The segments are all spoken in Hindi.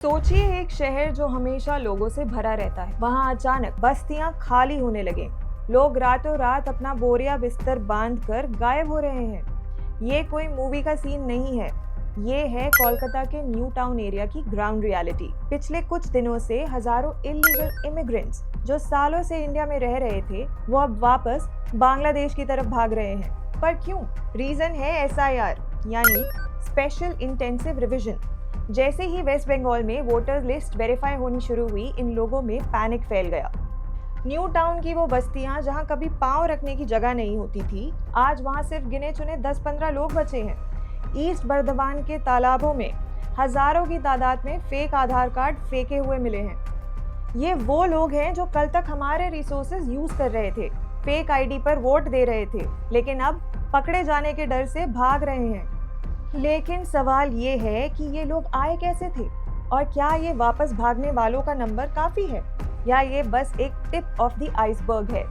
सोचिए एक शहर जो हमेशा लोगों से भरा रहता है, वहाँ अचानक बस्तियाँ खाली होने लगे। लोग रातों रात अपना बोरिया बिस्तर बांधकर गायब हो रहे हैं। ये कोई मूवी का सीन नहीं है, ये है कोलकाता के न्यू टाउन एरिया की ग्राउंड रियलिटी। पिछले कुछ दिनों से हजारों इलीगल इमिग्रेंट्स जो सालों से इंडिया में रह रहे थे, वो अब वापस बांग्लादेश की तरफ भाग रहे हैं। पर क्यों? रीजन है SIR यानी स्पेशल इंटेंसिव रिविजन। जैसे ही वेस्ट बंगाल में वोटर लिस्ट वेरीफाई होनी शुरू हुई, इन लोगों में पैनिक फैल गया। न्यू टाउन की वो बस्तियां जहां कभी पांव रखने की जगह नहीं होती थी, आज वहां सिर्फ गिने चुने 10-15 लोग बचे हैं। ईस्ट बर्धमान के तालाबों में हजारों की तादाद में फेक आधार कार्ड फेंके हुए मिले हैं। ये वो लोग हैं जो कल तक हमारे रिसोर्सेज यूज कर रहे थे, फेक ID पर वोट दे रहे थे, लेकिन अब पकड़े जाने के डर से भाग रहे हैं। लेकिन सवाल ये है कि ये लोग आए कैसे थे, और क्या ये वापस भागने वालों का नंबर काफी है, या ये बस एक टिप ऑफ द आइसबर्ग है।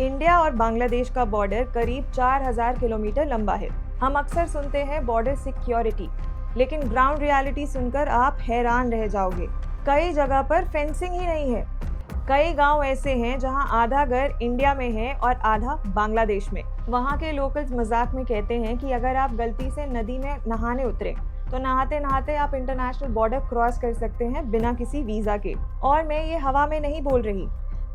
इंडिया और बांग्लादेश का बॉर्डर करीब 4000 किलोमीटर लंबा है। हम अक्सर सुनते हैं बॉर्डर सिक्योरिटी, लेकिन ग्राउंड रियलिटी सुनकर आप हैरान रह जाओगे। कई जगह पर फेंसिंग ही नहीं है। कई गांव ऐसे हैं जहां आधा घर इंडिया में है और आधा बांग्लादेश में। वहां के लोकल्स मजाक में कहते हैं कि अगर आप गलती से नदी में नहाने उतरे तो नहाते नहाते आप इंटरनेशनल बॉर्डर क्रॉस कर सकते हैं बिना किसी वीजा के। और मैं ये हवा में नहीं बोल रही।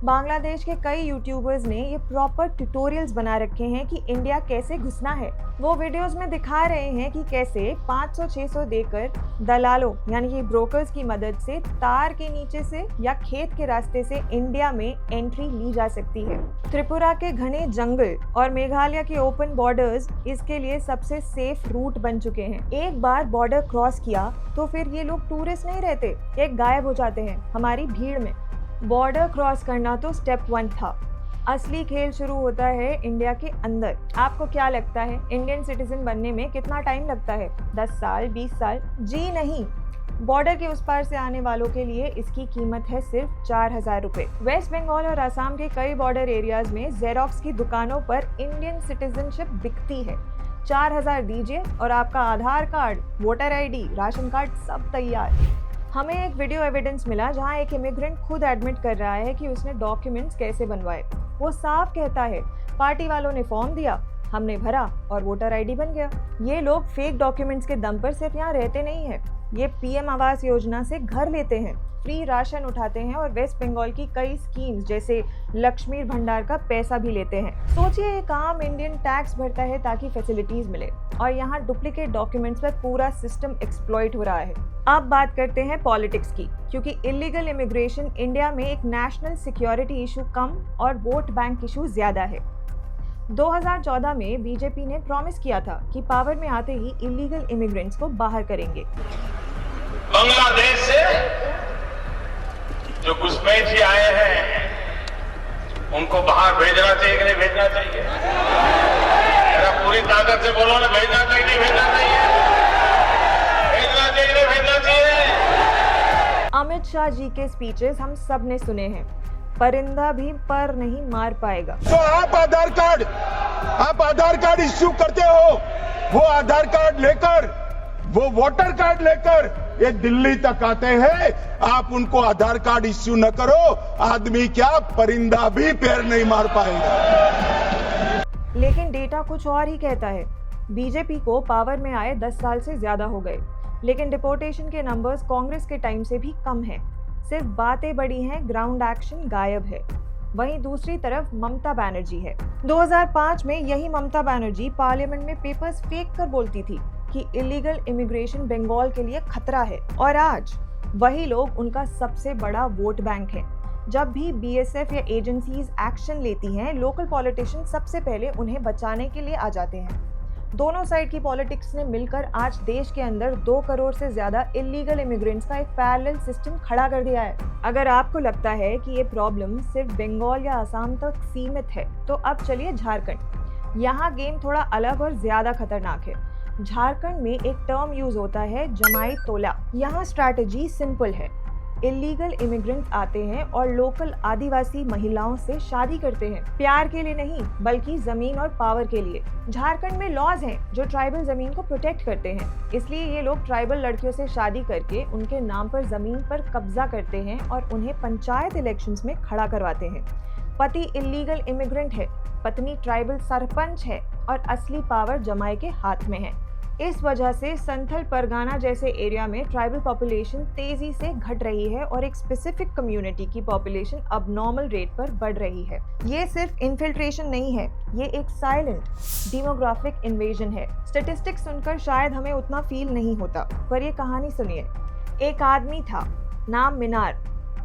बांग्लादेश के कई यूट्यूबर्स ने ये प्रॉपर ट्यूटोरियल्स बना रखे हैं कि इंडिया कैसे घुसना है। वो वीडियोस में दिखा रहे हैं कि कैसे 500-600 देकर दलालों यानी कि ब्रोकर्स की मदद से तार के नीचे से या खेत के रास्ते से इंडिया में एंट्री ली जा सकती है। त्रिपुरा के घने जंगल और मेघालय के ओपन बॉर्डर्स इसके लिए सबसे सेफ रूट बन चुके हैं। एक बार बॉर्डर क्रॉस किया तो फिर ये लोग टूरिस्ट नहीं रहते, एक गायब हो जाते हैं हमारी भीड़ में। बॉर्डर क्रॉस करना तो स्टेप 1 था। असली खेल शुरू होता है इंडिया के अंदर। आपको क्या लगता है इंडियन सिटीजन बनने में कितना टाइम लगता है? 10 साल, 20 साल? जी नहीं। बॉर्डर के उस पार से आने वालों के लिए इसकी कीमत है सिर्फ 4000 रुपए। वेस्ट बंगाल और असम के कई बॉर्डर एरियाज में जेरोक्स की दुकानों पर इंडियन सिटीजनशिप बिकती है। 4000 दीजिए और आपका Aadhaar card, voter ID, ration card सब तैयार। हमें एक वीडियो एविडेंस मिला जहां एक इमिग्रेंट खुद एडमिट कर रहा है कि उसने डॉक्यूमेंट्स कैसे बनवाए। वो साफ कहता है, पार्टी वालों ने फॉर्म दिया, हमने भरा और वोटर ID बन गया। ये लोग फेक डॉक्यूमेंट्स के दम पर सिर्फ यहाँ रहते नहीं हैं, ये PM आवास योजना से घर लेते हैं, फ्री राशन उठाते हैं और वेस्ट बंगाल की कई स्कीम्स जैसे लक्ष्मी भंडार का पैसा भी लेते हैं। सोचिए एक आम इंडियन टैक्स भरता है ताकि फैसिलिटीज मिले, और यहाँ डुप्लीकेट डॉक्यूमेंट्स पर पूरा सिस्टम एक्सप्लॉइट हो रहा है। अब बात करते हैं पॉलिटिक्स की, क्योंकि इलीगल इमिग्रेशन इंडिया में एक नेशनल सिक्योरिटी इशू कम और वोट बैंक इशू ज्यादा है। 2014 में बीजेपी ने प्रॉमिस किया था कि पावर में आते ही इलीगल इमिग्रेंट्स को बाहर करेंगे। बांग्लादेश से जो घुसपैठी आए हैं उनको बाहर भेजना चाहिए कि नहीं भेजना चाहिए? मेरा पूरी ताकत से बोलो ना, भेजना चाहिए नहीं भेजना चाहिए? भेजना चाहिए नहीं भेजना चाहिए? अमित शाह जी के स्पीचेस हम सब ने सुने हैं, परिंदा भी पर नहीं मार पाएगा। तो आप आधार कार्ड इश्यू करते हो, वो आधार कार्ड लेकर, वो वोटर कार्ड लेकर ये दिल्ली तक आते हैं, आप उनको आधार कार्ड इश्यू न करो, आदमी क्या परिंदा भी पैर नहीं मार पाएगा। लेकिन डेटा कुछ और ही कहता है। बीजेपी को पावर में आए 10 साल से ज्यादा हो गए, लेकिन डिपोर्टेशन के नंबर्स कांग्रेस के टाइम से भी कम हैं। सिर्फ बातें बड़ी हैं, ग्राउंड एक्शन गायब है। वहीं दूसरी तरफ ममता बनर्जी है। 2005 में यही ममता बनर्जी पार्लियामेंट में पेपर्स फेंक कर बोलती थी कि इलीगल इमिग्रेशन बंगाल के लिए खतरा है, और आज वही लोग उनका सबसे बड़ा वोट बैंक है। जब भी BSF या एजेंसीज एक्शन लेती हैं, लोकल पॉलिटिशियन सबसे पहले उन्हें बचाने के लिए आ जाते हैं। दोनों साइड की पॉलिटिक्स ने मिलकर आज देश के अंदर 2 करोड़ से ज्यादा इलीगल इमिग्रेंट्स का एक पैरेलल सिस्टम खड़ा कर दिया है। अगर आपको लगता है कि ये प्रॉब्लम सिर्फ बंगाल या असम तक सीमित है, तो अब चलिए झारखंड। यहाँ गेम थोड़ा अलग और ज्यादा खतरनाक है। झारखंड में एक टर्म यूज होता है, जमाई तोला। यहाँ स्ट्रैटेजी सिंपल है, इलीगल इमिग्रेंट्स आते हैं और लोकल आदिवासी महिलाओं से शादी करते हैं, प्यार के लिए नहीं बल्कि जमीन और पावर के लिए। झारखंड में लॉज हैं जो ट्राइबल जमीन को प्रोटेक्ट करते हैं, इसलिए ये लोग ट्राइबल लड़कियों से शादी करके उनके नाम पर जमीन पर कब्जा करते हैं और उन्हें पंचायत इलेक्शंस में खड़ा करवाते हैं। पति इलीगल इमिग्रेंट है, पत्नी ट्राइबल सरपंच है और असली पावर जमाई के हाथ में है। इस वजह से संथल परगाना जैसे एरिया में ट्राइबल पॉपुलेशन तेजी से घट रही है और एक स्पेसिफिक कम्युनिटी की पॉपुलेशन अब नॉर्मल रेट पर बढ़ रही है। ये सिर्फ इन्फिल्ट्रेशन नहीं है, ये एक साइलेंट डेमोग्राफिक इन्वेजन है। स्टैटिस्टिक्स सुनकर शायद हमें उतना फील नहीं होता, पर ये कहानी सुनिए। एक आदमी था, नाम मिनार।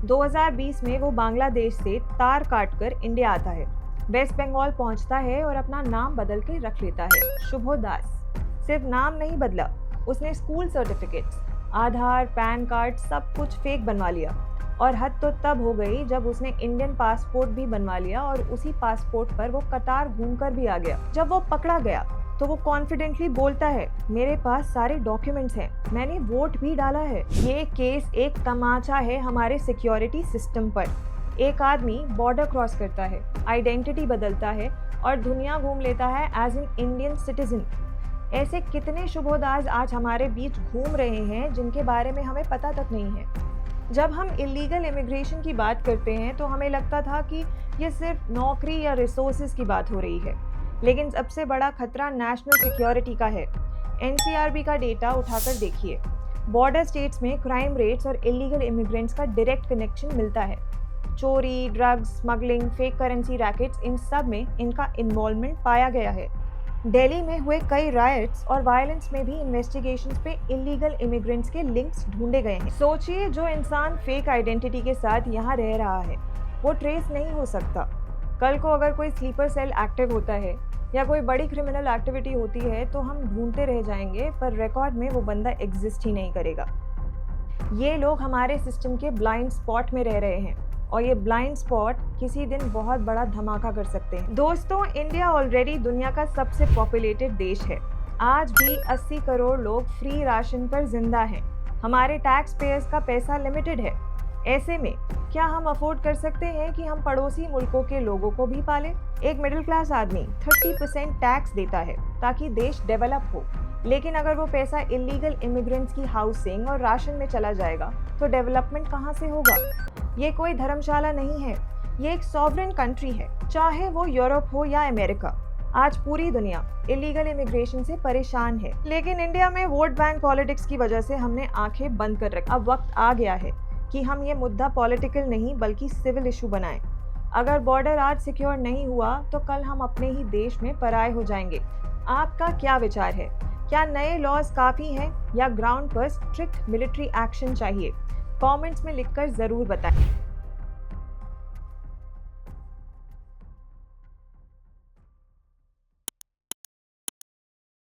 2020 में वो बांग्लादेश से तार काटकर इंडिया आता है, वेस्ट बंगाल पहुंचता है और अपना नाम बदल के रख लेता है, शुभोदास। सिर्फ नाम नहीं बदला, उसने स्कूल सर्टिफिकेट्स, आधार, पैन कार्ड सब कुछ फेक बनवा लिया। और हद तो तब हो गई जब उसने इंडियन पासपोर्ट भी बनवा लिया और उसी पासपोर्ट पर वो कतार घूमकर भी आ गया। जब वो पकड़ा गया तो वो कॉन्फिडेंटली बोलता है, मेरे पास सारे डॉक्यूमेंट्स हैं, मैंने वोट भी डाला है। ये केस एक तमाचा है हमारे सिक्योरिटी सिस्टम पर। एक आदमी बॉर्डर क्रॉस करता है, आइडेंटिटी बदलता है और दुनिया घूम लेता है एज एन इंडियन सिटीजन। ऐसे कितने शुभोदास आज हमारे बीच घूम रहे हैं जिनके बारे में हमें पता तक नहीं है। जब हम इलीगल इमिग्रेशन की बात करते हैं तो हमें लगता था कि ये सिर्फ नौकरी या रिसोर्सेज की बात हो रही है, लेकिन सबसे बड़ा खतरा नेशनल सिक्योरिटी का है। NCRB का डेटा उठाकर देखिए, बॉर्डर स्टेट्स में क्राइम रेट्स और इलीगल इमिग्रेंट्स का डायरेक्ट कनेक्शन मिलता है। चोरी, drugs, smuggling, fake currency rackets, इन सब में इनका इन्वॉल्वमेंट पाया गया है। दिल्ली में हुए कई रायट्स और वायलेंस में भी इन्वेस्टिगेशंस पे इलीगल इमिग्रेंट्स के लिंक्स ढूंढे गए हैं। सोचिए, जो इंसान फेक आइडेंटिटी के साथ यहाँ रह रहा है वो ट्रेस नहीं हो सकता। कल को अगर कोई स्लीपर सेल एक्टिव होता है या कोई बड़ी क्रिमिनल एक्टिविटी होती है तो हम ढूंढते रह जाएंगे, पर रिकॉर्ड में वो बंदा एग्जिस्ट ही नहीं करेगा। ये लोग हमारे सिस्टम के ब्लाइंड स्पॉट में रह रहे हैं और ये ब्लाइंड स्पॉट किसी दिन बहुत बड़ा धमाका कर सकते हैं। दोस्तों, इंडिया ऑलरेडी दुनिया का सबसे पॉपुलेटेड देश है। आज भी 80 करोड़ लोग फ्री राशन पर जिंदा हैं। हमारे टैक्स पेयर्स का पैसा लिमिटेड है। ऐसे में क्या हम अफोर्ड कर सकते हैं कि हम पड़ोसी मुल्कों के लोगों को भी पालें? एक मिडिल क्लास आदमी 30% टैक्स देता है ताकि देश डेवलप हो, लेकिन अगर वो पैसा इलीगल इमिग्रेंट्स की हाउसिंग और राशन में चला जाएगा तो डेवलपमेंट कहाँ से होगा? ये कोई धर्मशाला नहीं है, ये एक सॉवरेन कंट्री है, चाहे वो यूरोप हो या अमेरिका। आज पूरी दुनिया इलीगल इमिग्रेशन से परेशान है, लेकिन इंडिया में वोट बैंक पॉलिटिक्स की वजह से हमने आंखें बंद कर रखी। अब वक्त आ गया है कि हम ये मुद्दा पॉलिटिकल नहीं बल्कि सिविल इशू बनाएं। अगर बॉर्डर आज सिक्योर नहीं हुआ तो कल हम अपने ही देश में पराये हो जाएंगे। आपका क्या विचार है? क्या नए लॉज काफ़ी हैं या ग्राउंड पर स्ट्रिक्ट मिलिट्री एक्शन चाहिए? कमेंट्स में लिखकर ज़रूर बताएं।